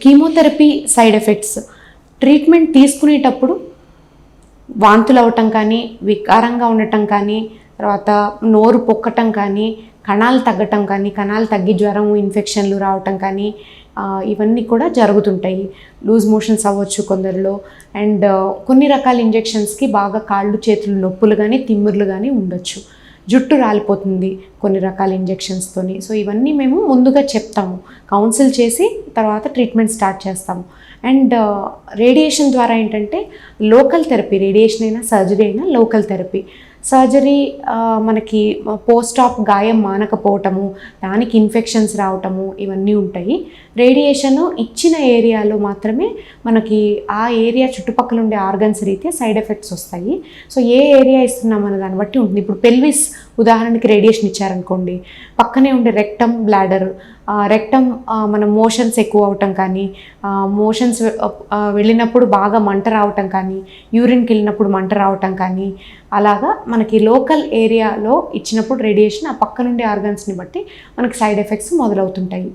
Chemotherapy side effects treatment తీసుకునేటప్పుడు వాంతులు అవటం కానీ, వికారంగా ఉండటం కానీ, తర్వాత నోరు పొక్కటం కానీ, కణాలు తగ్గటం కానీ, కణాలు తగ్గి జ్వరం, ఇన్ఫెక్షన్లు రావటం కానీ ఇవన్నీ కూడా జరుగుతుంటాయి. లూజ్ మోషన్స్ అవ్వచ్చు కొందరిలో. అండ్ కొన్ని రకాల ఇంజెక్షన్స్కి బాగా కాళ్ళు చేతులు నొప్పులు కానీ, తిమ్మిర్లు కానీ ఉండొచ్చు. జుట్టు రాలిపోతుంది కొన్ని రకాల ఇంజెక్షన్స్తోని. సో ఇవన్నీ మేము ముందుగా చెప్తాము, కౌన్సిల్ చేసి తర్వాత ట్రీట్మెంట్ స్టార్ట్ చేస్తాము. అండ్ రేడియేషన్ ద్వారా ఏంటంటే లోకల్ థెరపీ, రేడియేషన్ అయినా సర్జరీ అయినా లోకల్ థెరపీ. సర్జరీ మనకి పోస్ట్ ఆప్ గాయం మానకపోవటము, దానికి ఇన్ఫెక్షన్స్ రావటము ఇవన్నీ ఉంటాయి. రేడియేషన్ ఇచ్చిన ఏరియాలో మాత్రమే మనకి ఆ ఏరియా చుట్టుపక్కల ఉండే ఆర్గన్స్ రీత్యా సైడ్ ఎఫెక్ట్స్ వస్తాయి. సో ఏ ఏరియా ఇస్తున్నాం అన్న దాన్ని బట్టి ఉంటుంది. ఇప్పుడు పెల్విస్ ఉదాహరణకి రేడియేషన్ ఇచ్చారనుకోండి, పక్కనే ఉండే రెక్టమ్, బ్లాడర్, రెక్టమ్ మన మోషన్స్ ఎక్కువ అవటం కానీ, మోషన్స్ వెళ్ళినప్పుడు బాగా మంట రావటం కానీ, యూరిన్కి వెళ్ళినప్పుడు మంట రావటం కానీ, అలాగా మనకి లోకల్ ఏరియాలో ఇచ్చినప్పుడు రేడియేషన్ ఆ పక్క నుండి ఆర్గన్స్ని బట్టి మనకి సైడ్ ఎఫెక్ట్స్ మొదలవుతుంటాయి.